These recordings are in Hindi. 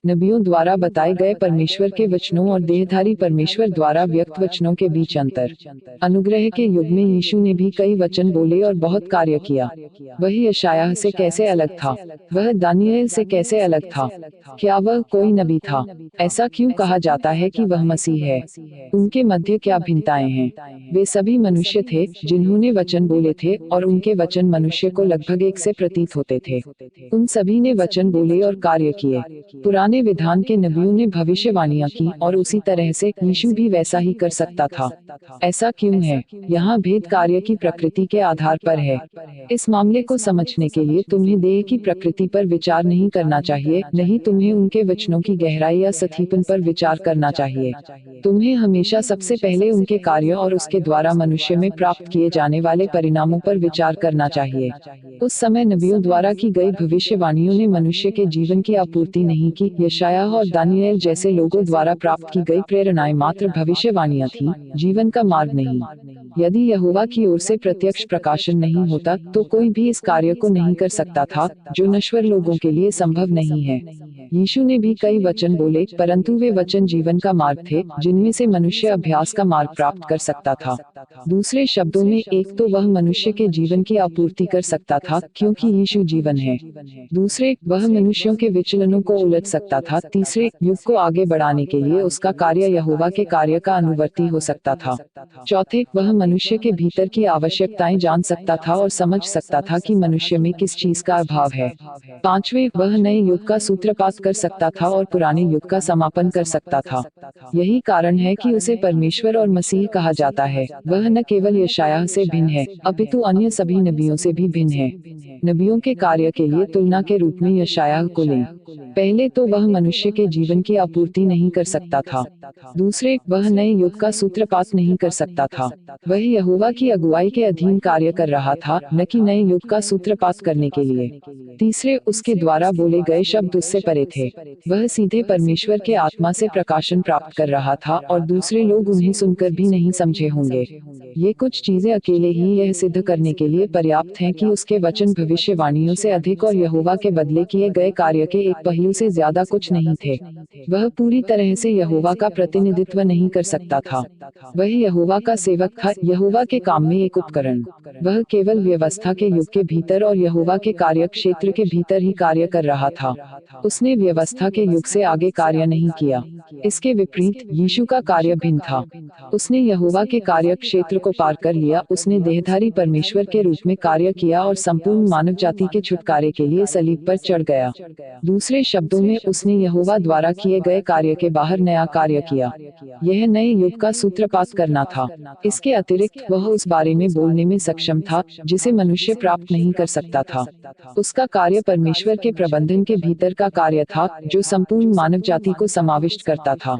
नबियों द्वारा बताए गए परमेश्वर के वचनों और देहधारी परमेश्वर द्वारा व्यक्त वचनों के बीच अंतर। अनुग्रह के युग में यीशु ने भी कई वचन बोले और बहुत कार्य किया। वह यशायाह से कैसे अलग था? वह दानियेल से कैसे अलग था? क्या वह कोई नबी था? ऐसा क्यों कहा जाता है कि वह मसीह है? उनके मध्य क्या भिन्नताएं हैं? वे सभी मनुष्य थे जिन्होंने वचन बोले थे और उनके वचन मनुष्य को लगभग एक से प्रतीत होते थे। उन सभी ने वचन बोले और कार्य किए। पुराने विधान के नबियों ने भविष्यवाणियां की और उसी तरह से यीशु भी वैसा ही कर सकता था। ऐसा क्यों है? यहाँ भेद कार्य की प्रकृति के आधार पर है। इस मामले को समझने के लिए तुम्हें देह की प्रकृति पर विचार नहीं करना चाहिए, नहीं तुम्हें उनके वचनों की गहराई या सतीपन पर विचार करना चाहिए। तुम्हें हमेशा सबसे पहले उनके कार्य और उसके द्वारा मनुष्य में प्राप्त किए जाने वाले परिणामों पर विचार करना चाहिए। उस समय नबियों द्वारा की गई भविष्यवाणियों ने मनुष्य के जीवन की आपूर्ति नहीं की। यशायाह और दानियेल जैसे लोगों द्वारा प्राप्त की गई प्रेरणाएं मात्र भविष्यवाणियां थी, जीवन का मार्ग नहीं। यदि यहोवा की ओर से प्रत्यक्ष प्रकाशन नहीं होता तो कोई भी इस कार्य को नहीं कर सकता था, जो नश्वर लोगों के लिए संभव नहीं है। यीशु ने भी कई वचन बोले, परंतु वे वचन जीवन का मार्ग थे, जिनमें से मनुष्य अभ्यास का मार्ग प्राप्त कर सकता था। दूसरे शब्दों में, एक तो वह मनुष्य के जीवन की आपूर्ति कर सकता था, क्योंकि यीशु जीवन है। दूसरे, वह मनुष्यों के विचलनों को उलट सकता था। तीसरे, युग को आगे बढ़ाने के लिए उसका कार्य यहोवा के कार्य का अनुवर्ती हो सकता था। चौथे, वह मनुष्य के भीतर की आवश्यकताएं जान सकता था और समझ सकता था कि मनुष्य में किस चीज का अभाव है। पांचवें, वह नए युग का सूत्रपात कर सकता था और पुराने युग का समापन कर सकता था। यही कारण है कि उसे परमेश्वर और मसीह कहा जाता है। वह न केवल यशायाह से भिन्न है, अपितु अन्य सभी नबियों से भी भिन्न है। नबियों के कार्य के लिए तुलना के रूप में यशायाह को लें। पहले तो वह मनुष्य के जीवन की आपूर्ति नहीं कर सकता था। दूसरे, वह नए युग का सूत्रपात नहीं कर सकता था। वह यहोवा की अगुवाई के अधीन कार्य कर रहा था, न कि नए युग का सूत्रपात करने के लिए। तीसरे, उसके द्वारा बोले गए शब्द उससे परे थे। वह सीधे परमेश्वर के आत्मा से प्रकाशन प्राप्त कर रहा था और दूसरे लोग उन्हें सुनकर भी नहीं समझे होंगे। ये कुछ चीजें अकेले ही यह सिद्ध करने के लिए पर्याप्त हैं कि उसके वचन भविष्यवाणियों से अधिक और यहोवा के बदले किए गए कार्य के एक पहलू से ज्यादा कुछ नहीं थे। वह पूरी तरह से यहोवा का प्रतिनिधित्व नहीं कर सकता था। वह यहोवा का सेवक था, यहोवा के काम में एक उपकरण। वह केवल व्यवस्था के युग के भीतर और यहोवा के कार्य क्षेत्र के भीतर ही कार्य कर रहा था। उसने व्यवस्था के युग से आगे कार्य नहीं किया। इसके विपरीत यीशु का कार्य भिन्न था। उसने यहोवा के कार्य क्षेत्र को पार कर लिया। उसने देहधारी परमेश्वर के रूप में कार्य किया और संपूर्ण मानव जाति के छुटकारे के लिए सलीब पर चढ़ गया। दूसरे शब्दों में, उसने यहोवा द्वारा किए गए कार्य के बाहर नया कार्य किया। यह नए युग का सूत्रपात करना था। इसके अतिरिक्त वह उस बारे में बोलने में सक्षम था जिसे मनुष्य प्राप्त नहीं कर सकता था। उसका कार्य परमेश्वर के प्रबंधन के भीतर का कार्य था, जो संपूर्ण मानव जाति को समाविष्ट करता था।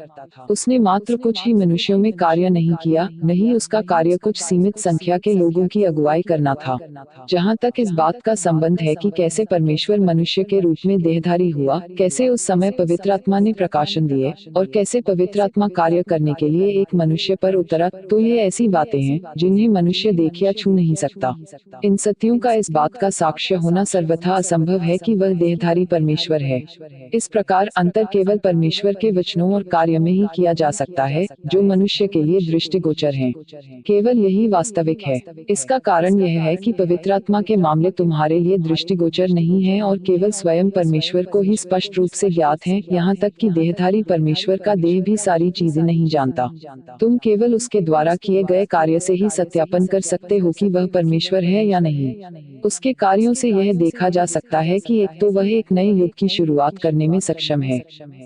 उसने मात्र कुछ ही मनुष्यों में कार्य नहीं किया, नहीं उसका कार्य कुछ सीमित संख्या के लोगों की अगुवाई करना था। जहाँ तक इस बात का संबंध है कि कैसे परमेश्वर मनुष्य के रूप में देहधारी हुआ, कैसे उस समय पवित्र आत्मा ने प्रकाशन दिए और कैसे पवित्र आत्मा कार्य करने के लिए एक मनुष्य पर उतरा, तो ये ऐसी बातें हैं जिन्हें मनुष्य देख या छू नहीं सकता। इन सत्यों का इस बात का साक्ष्य होना सर्वथा असंभव है कि वह देहधारी परमेश्वर है। इस प्रकार अंतर केवल परमेश्वर के वचनों और कार्य में ही किया जा सकता है, जो मनुष्य के लिए दृष्टिगोचर हैं। केवल यही वास्तविक है। इसका कारण यह है कि पवित्र आत्मा के मामले तुम्हारे लिए दृष्टिगोचर नहीं है और केवल स्वयं परमेश्वर को ही स्पष्ट रूप से ज्ञात हैं, यहाँ तक कि देहधारी परमेश्वर का देह भी सारी चीजें नहीं जानता। तुम केवल उसके द्वारा किए गए कार्य से ही सत्यापन कर सकते हो कि वह परमेश्वर है या नहीं। उसके कार्यों से यह देखा जा सकता है कि एक तो वह एक नए युग की शुरुआत करने में सक्षम है।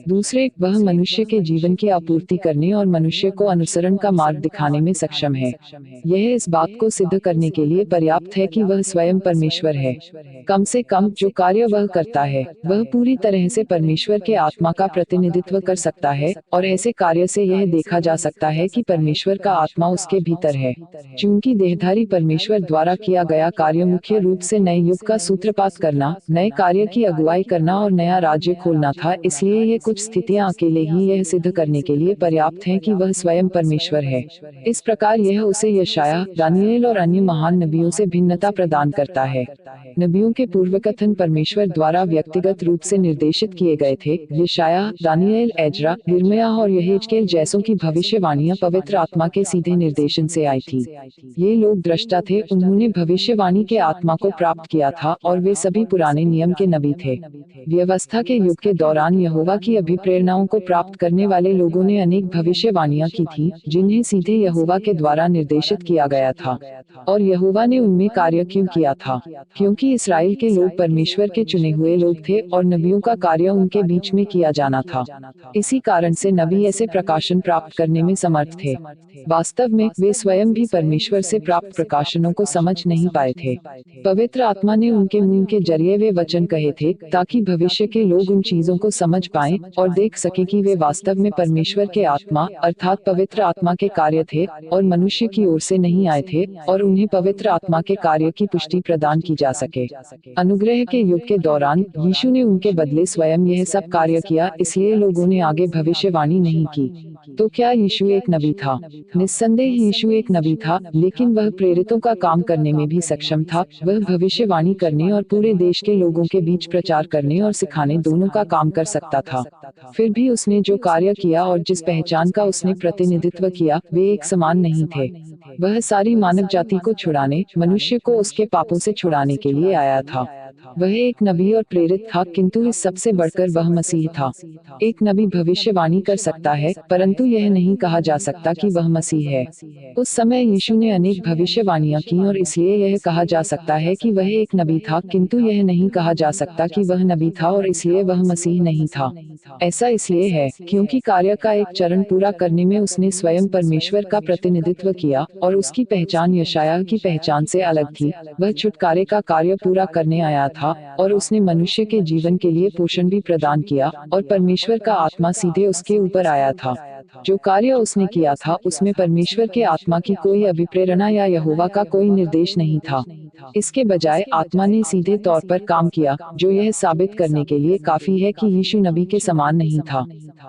दूसरे, वह मनुष्य के जीवन की आपूर्ति करने और मनुष्य को अनुसरण का मार्ग दिखाने में सक्षम है। यह इस बात को सिद्ध करने के लिए पर्याप्त है कि वह स्वयं परमेश्वर है। कम से कम जो कार्य वह करता है, वह पूरी तरह से परमेश्वर के आत्मा का प्रतिनिधित्व कर सकता है, और ऐसे कार्य से यह देखा जा सकता है कि परमेश्वर का आत्मा उसके भीतर है। चूंकि देहधारी परमेश्वर द्वारा किया गया कार्य मुख्य रूप से नए युग का सूत्रपात करना, नए कार्य की अगुवाई करना और नया राज्य खोलना था, इसलिए ये कुछ स्थितियां अकेले ही यह सिद्ध करने के लिए पर्याप्त हैं कि वह स्वयं परमेश्वर है। इस प्रकार यह उसे यशायाह, दानियेल और अन्य महान नबियों से भिन्नता प्रदान करता है। नबियों के पूर्वकथन परमेश्वर द्वारा व्यक्तिगत रूप से निर्देशित किए गए गए थे। यशायाह, दानिएल, एजरा, यिर्मयाह और यहेजकेल जैसों की भविष्यवाणियां पवित्र आत्मा के सीधे निर्देशन से आई थी। ये लोग दृष्टा थे, उन्होंने भविष्यवाणी के आत्मा को प्राप्त किया था और वे सभी पुराने नियम के नबी थे। व्यवस्था के युग के दौरान यहोवा की अभिप्रेरणाओं को प्राप्त करने वाले लोगों ने अनेक भविष्यवाणियां की थी, जिन्हें सीधे यहोवा के द्वारा निर्देशित किया गया था। और यहोवा ने उनमें कार्य क्यों किया था? क्योंकि इस्राएल के लोग परमेश्वर के चुने हुए लोग थे और नबियों का कार्य उनके बीच में किया जाना था। इसी कारण से नबी ऐसे प्रकाशन प्राप्त करने में समर्थ थे। वास्तव में वे स्वयं भी परमेश्वर से प्राप्त प्रकाशनों को समझ नहीं पाए थे। पवित्र आत्मा ने उनके मुंह के जरिए वे वचन कहे थे, ताकि भविष्य के लोग उन चीजों को समझ पाएं और देख सके कि वे वास्तव में परमेश्वर के आत्मा अर्थात पवित्र आत्मा के कार्य थे और मनुष्य की ओर से नहीं आए थे, और उन्हें पवित्र आत्मा के कार्य की पुष्टि प्रदान की जा सके। अनुग्रह के युग के दौरान यीशु ने उनके बदले स्वयं यह सब कार्य किया, इसलिए लोगों ने आगे भविष्यवाणी नहीं की। तो क्या यीशु एक नबी था? निस्संदेह यीशु एक नबी था, लेकिन वह प्रेरितों का काम करने में भी सक्षम था। वह भविष्यवाणी करने और पूरे देश के लोगों के बीच प्रचार करने और सिखाने दोनों का काम कर सकता था। फिर भी उसने जो कार्य किया और जिस पहचान का उसने प्रतिनिधित्व किया, वे एक समान नहीं थे। वह सारी मानव जाति को छुड़ाने, मनुष्य को उसके पापों से छुड़ाने के लिए आया था। वह एक नबी और प्रेरित था, किंतु इस सबसे बढ़कर वह मसीह था। एक नबी भविष्यवाणी कर सकता है, परंतु यह नहीं कहा जा सकता कि वह मसीह है। उस समय यीशु ने अनेक भविष्यवाणियां की और इसलिए यह कहा जा सकता है कि वह एक नबी था, किंतु यह नहीं कहा जा सकता कि वह नबी था और इसलिए वह मसीह नहीं था। ऐसा इसलिए है क्योंकि कार्य का एक चरण पूरा करने में उसने स्वयं परमेश्वर का प्रतिनिधित्व किया और उसकी पहचान यशायाह की पहचान से अलग थी। वह छुटकारे का कार्य पूरा करने आया था और उसने मनुष्य के जीवन के लिए पोषण भी प्रदान किया और परमेश्वर का आत्मा सीधे उसके ऊपर आया था। जो कार्य उसने किया था उसमें परमेश्वर के आत्मा की कोई अभिप्रेरणा या यहोवा का कोई निर्देश नहीं था। इसके बजाय आत्मा ने सीधे तौर पर काम किया, जो यह साबित करने के लिए काफी है कि यीशु नबी के समान नहीं था।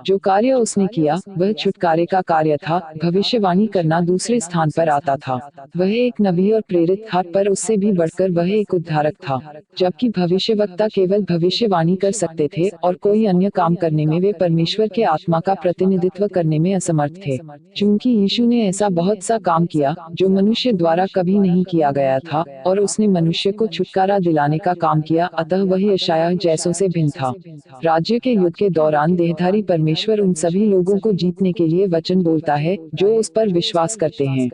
जो कार्य उसने किया वह छुटकारे का कार्य था, भविष्यवाणी करना दूसरे स्थान पर आता था। वह एक नबी और प्रेरित था, पर उससे भी बढ़कर वह एक उद्धारक था। जबकि भविष्यवक्ता केवल भविष्यवाणी कर सकते थे और कोई अन्य काम करने में वे परमेश्वर के आत्मा का प्रतिनिधित्व करने में असमर्थ थे। चूंकि यीशु ने ऐसा बहुत सा काम किया जो मनुष्य द्वारा कभी नहीं किया गया था और उसने मनुष्य को छुटकारा दिलाने का काम किया, अतः वह यशायाह जैसों से भिन्न था। राज्य के युग के दौरान देहधारी परमेश्वर उन सभी लोगों को जीतने के लिए वचन बोलता है जो उस पर विश्वास करते हैं।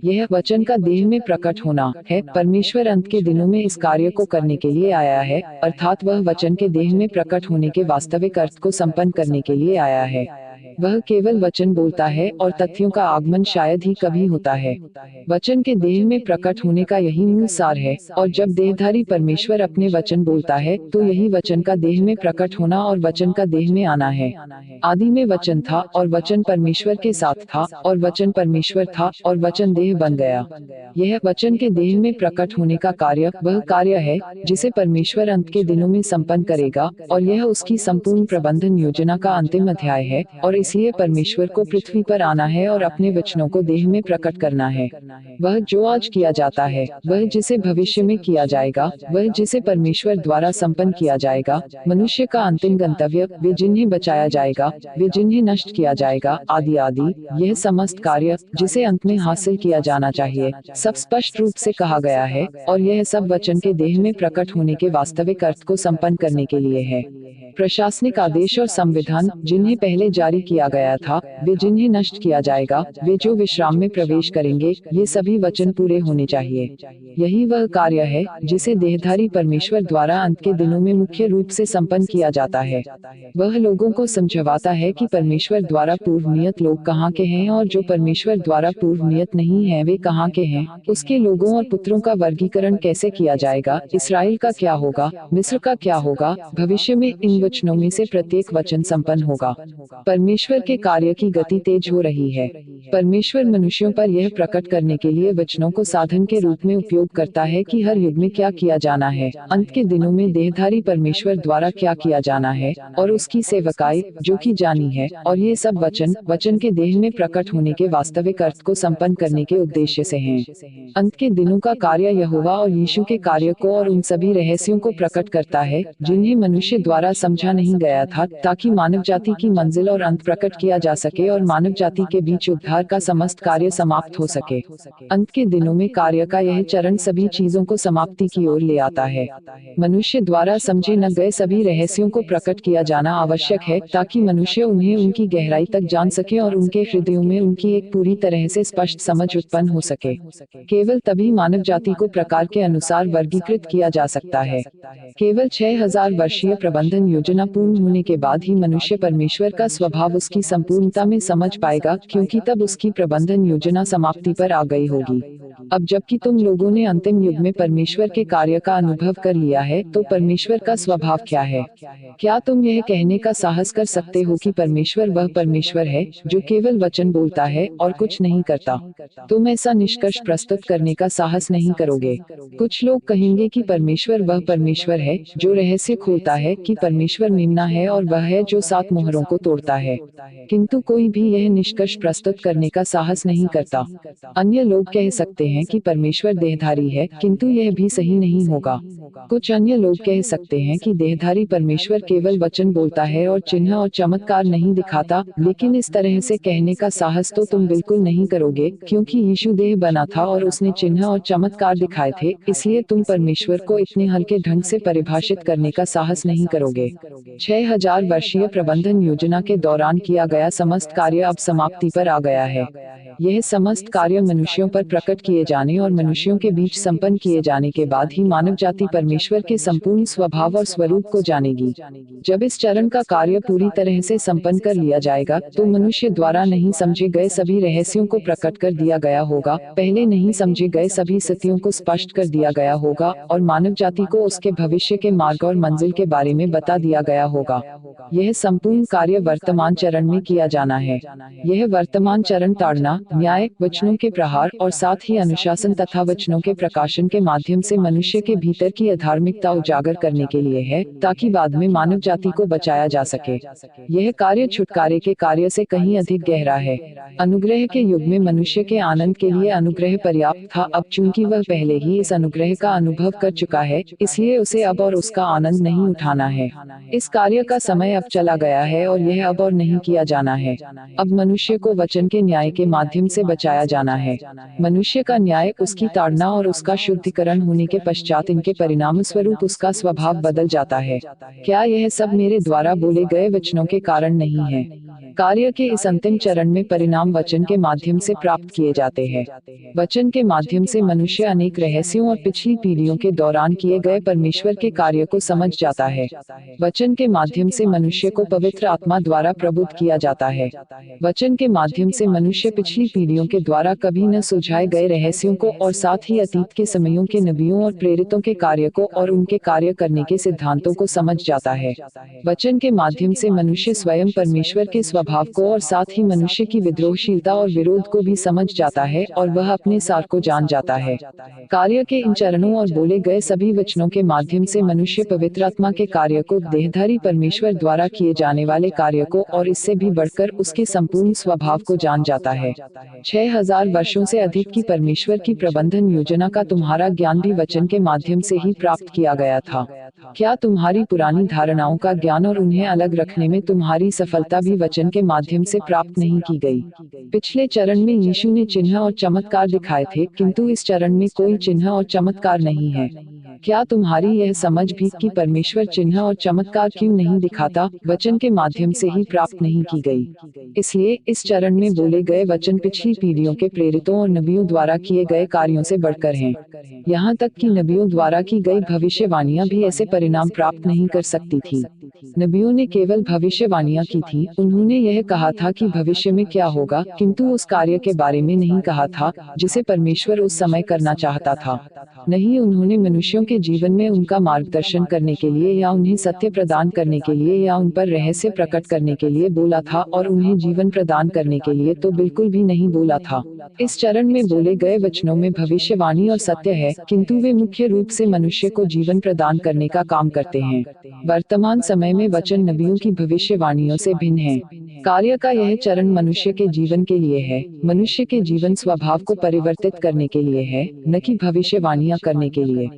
यह वचन का देह में प्रकट होना है। परमेश्वर अंत के दिनों में इस कार्य को करने के लिए आया है, अर्थात वह वचन के देह में प्रकट होने के वास्तविक अर्थ को संपन्न करने के लिए आया है। वह केवल वचन बोलता है और तथ्यों का आगमन शायद ही कभी होता है। वचन के देह में प्रकट होने का यही मूल सार है, और जब देहधारी परमेश्वर अपने वचन बोलता है तो यही वचन का देह में प्रकट होना और वचन का देह में आना है। आदि में वचन था और वचन परमेश्वर के साथ था और वचन परमेश्वर था और वचन देह बन गया। यह वचन के देह में प्रकट होने का कार्य वह कार्य है जिसे परमेश्वर अंत के दिनों में संपन्न करेगा, और यह उसकी संपूर्ण प्रबंधन योजना का अंतिम अध्याय है। और इसलिए परमेश्वर को पृथ्वी पर आना है और अपने वचनों को देह में प्रकट करना है। वह जो आज किया जाता है, वह जिसे भविष्य में किया जाएगा, वह जिसे परमेश्वर द्वारा संपन्न किया जाएगा, मनुष्य का अंतिम गंतव्य, वे जिन्हें बचाया जाएगा, वे जिन्हें नष्ट किया जाएगा, आदि आदि, यह समस्त कार्य जिसे अंत में हासिल किया जाना चाहिए, सब स्पष्ट रूप से कहा गया है, और यह सब वचन के देह में प्रकट होने के वास्तविक अर्थ को संपन्न करने के लिए है। प्रशासनिक आदेश और संविधान जिन्हें पहले जारी किया गया था, वे जिन्हें नष्ट किया जाएगा, वे जो विश्राम में प्रवेश करेंगे, ये सभी वचन पूरे होने चाहिए। यही वह कार्य है जिसे देहधारी परमेश्वर द्वारा अंत के दिनों में मुख्य रूप से संपन्न किया जाता है। वह लोगों को समझाता है कि परमेश्वर द्वारा पूर्व नियत लोग कहाँ के हैं और जो परमेश्वर द्वारा पूर्व नियत नहीं है वे कहाँ के हैं। उसके लोगों और पुत्रों का वर्गीकरण कैसे किया जाएगा, इसराइल का क्या होगा, मिस्र का क्या होगा, भविष्य में इन वचनों में से प्रत्येक वचन संपन्न होगा। परमेश्वर परमेश्वर के कार्य की गति तेज हो रही है। परमेश्वर मनुष्यों पर यह प्रकट करने के लिए वचनों को साधन के रूप में उपयोग करता है कि हर युग में क्या किया जाना है, अंत के दिनों में देहधारी परमेश्वर द्वारा क्या किया जाना है, और उसकी सेवकाई जो की जानी है, और ये सब वचन के देह में प्रकट होने के वास्तविक अर्थ को संपन्न करने के उद्देश्य से हैं। अंत के दिनों का कार्य यहोवा और यीशु के कार्य को और उन सभी रहस्यों को प्रकट करता है जिन्हें मनुष्य द्वारा समझा नहीं गया था, ताकि मानव जाति की मंजिल और अंत प्रकट किया जा सके और मानव जाति के बीच उद्धार का समस्त कार्य समाप्त हो सके। अंत के दिनों में कार्य का यह चरण सभी चीजों को समाप्ति की ओर ले आता है। मनुष्य द्वारा समझे न गए सभी रहस्यों को प्रकट किया जाना आवश्यक है, ताकि मनुष्य उन्हें उनकी गहराई तक जान सके और उनके हृदयों में उनकी एक पूरी तरह से स्पष्ट समझ उत्पन्न हो सके। केवल तभी मानव जाति को प्रकार के अनुसार वर्गीकृत किया जा सकता है। केवल 6000 वर्षीय प्रबंधन योजना पूर्ण होने के बाद ही मनुष्य परमेश्वर का स्वभाव उसकी संपूर्णता में समझ पाएगा, क्योंकि तब उसकी प्रबंधन योजना समाप्ति पर आ गई होगी। अब जबकि तुम लोगों ने अंतिम युग में परमेश्वर के कार्य का अनुभव कर लिया है, तो परमेश्वर का स्वभाव क्या है? क्या तुम यह कहने का साहस कर सकते हो कि परमेश्वर वह परमेश्वर है जो केवल वचन बोलता है और कुछ नहीं करता? तुम ऐसा निष्कर्ष प्रस्तुत करने का साहस नहीं करोगे। कुछ लोग कहेंगे कि परमेश्वर वह परमेश्वर है जो रहस्य खोलता है, कि परमेश्वर मेमना है और वह है जो 7 मोहरों को तोड़ता है, किंतु कोई भी यह निष्कर्ष प्रस्तुत करने का साहस नहीं करता। अन्य लोग कह सकते हैं कि परमेश्वर देहधारी है, किंतु यह भी सही नहीं होगा। कुछ अन्य लोग कह सकते हैं कि देहधारी परमेश्वर केवल वचन बोलता है और चिन्ह और चमत्कार नहीं दिखाता, लेकिन इस तरह से कहने का साहस तो तुम बिल्कुल नहीं करोगे, क्योंकि यीशु देह बना था और उसने चिन्ह और चमत्कार दिखाए थे, इसलिए तुम परमेश्वर को इतने हल्के ढंग से परिभाषित करने का साहस नहीं करोगे। 6000 वर्षीय प्रबंधन योजना के दौरान किया गया समस्त कार्य अब समाप्ति पर आ गया है। यह समस्त कार्य मनुष्यों पर प्रकट किए जाने और मनुष्यों के बीच संपन्न किए जाने के बाद ही मानव जाति परमेश्वर के संपूर्ण स्वभाव और स्वरूप को जानेगी। जब इस चरण का कार्य पूरी तरह से संपन्न कर लिया जाएगा, तो मनुष्य द्वारा नहीं समझे गए सभी रहस्यों को प्रकट कर दिया गया होगा, पहले नहीं समझे गए सभी सत्यों को स्पष्ट कर दिया गया होगा, और मानव जाति को उसके भविष्य के मार्ग और मंजिल के बारे में बता दिया गया होगा। यह संपूर्ण कार्य वर्तमान चरण में किया जाना है। यह वर्तमान चरण ताड़ना, न्याय, वचनों के प्रहार और साथ ही अनुशासन तथा वचनों के प्रकाशन के माध्यम से मनुष्य के भीतर की अधार्मिकता उजागर करने के लिए है, ताकि बाद में मानव जाति को बचाया जा सके। यह कार्य छुटकारे के कार्य से कहीं अधिक गहरा है। अनुग्रह के युग में मनुष्य के आनंद के लिए अनुग्रह पर्याप्त था। अब चूंकि वह पहले ही इस अनुग्रह का अनुभव कर चुका है, इसलिए उसे अब और उसका आनंद नहीं उठाना है। इस कार्य का समय अब चला गया है और यह अब और नहीं किया जाना है। अब मनुष्य को वचन के न्याय के माध्यम से बचाया जाना है। मनुष्य का न्याय, उसकी ताड़ना और उसका शुद्धिकरण होने के पश्चात इनके परिणाम स्वरूप उसका स्वभाव बदल जाता है। क्या यह सब मेरे द्वारा बोले गए वचनों के कारण नहीं है? कार्य के इस अंतिम चरण में परिणाम वचन के माध्यम से प्राप्त किए जाते हैं। वचन के माध्यम से मनुष्य अनेक रहस्यों और पिछली पीढ़ियों के दौरान किए गए परमेश्वर के कार्य को समझ जाता है। वचन के माध्यम से मनुष्य को पवित्र आत्मा द्वारा प्रबुद्ध किया जाता है। वचन के माध्यम से मनुष्य पिछली पीढ़ियों के द्वारा कभी न सुलझाए गए रहस्यों को और साथ ही अतीत के समयों के नबियों और प्रेरितों के कार्य को और उनके कार्य करने के सिद्धांतों को समझ जाता है। वचन के माध्यम से मनुष्य स्वयं परमेश्वर के स्वभाव को और साथ ही मनुष्य की विद्रोहशीलता और विरोध को भी समझ जाता है और वह अपने सार को जान जाता है। कार्य के इन चरणों और बोले गए सभी वचनों के माध्यम से मनुष्य पवित्र आत्मा के कार्य को, देहधारी परमेश्वर द्वारा किए जाने वाले कार्य को और इससे भी बढ़कर उसके संपूर्ण स्वभाव को जान जाता है। 6000 वर्षों से अधिक की परमेश्वर की प्रबंधन योजना का तुम्हारा ज्ञान भी वचन के माध्यम से ही प्राप्त किया गया था। क्या तुम्हारी पुरानी धारणाओं का ज्ञान और उन्हें अलग रखने में तुम्हारी सफलता भी वचन के माध्यम से प्राप्त नहीं की गई? पिछले चरण में यीशु ने चिन्ह और चमत्कार दिखाए थे, किंतु इस चरण में कोई चिन्ह और चमत्कार नहीं है। क्या तुम्हारी यह समझ भी कि परमेश्वर चिन्ह और चमत्कार क्यों नहीं दिखाता, वचन के माध्यम से ही प्राप्त नहीं की गई? इसलिए इस चरण में बोले गए वचन पिछली पीढ़ियों के प्रेरितों और नबियों द्वारा किए गए कार्यों से बढ़कर हैं। यहाँ तक कि नबियों द्वारा की गई भविष्यवाणियां भी ऐसे परिणाम प्राप्त नहीं कर सकती थी। नबियों ने केवल भविष्यवाणियां की थी। उन्होंने यह कहा था कि भविष्य में क्या होगा, किंतु उस कार्य के बारे में नहीं कहा था जिसे परमेश्वर उस समय करना चाहता था। नहीं, उन्होंने मनुष्यों के जीवन में उनका मार्गदर्शन करने के लिए या उन्हें सत्य प्रदान करने के लिए या उन पर रहस्य प्रकट करने के लिए बोला था और उन्हें जीवन प्रदान करने के लिए तो बिल्कुल भी नहीं बोला था। इस चरण में बोले गए वचनों में भविष्यवाणी और सत्य है, किंतु वे मुख्य रूप से मनुष्य को जीवन प्रदान करने का काम करते हैं। वर्तमान समय में वचन नबियों की भविष्यवाणियों से भिन्न है। कार्य का यह चरण मनुष्य के जीवन के लिए है, मनुष्य के जीवन स्वभाव को परिवर्तित करने के लिए है, न कि भविष्यवाणियां करने के लिए।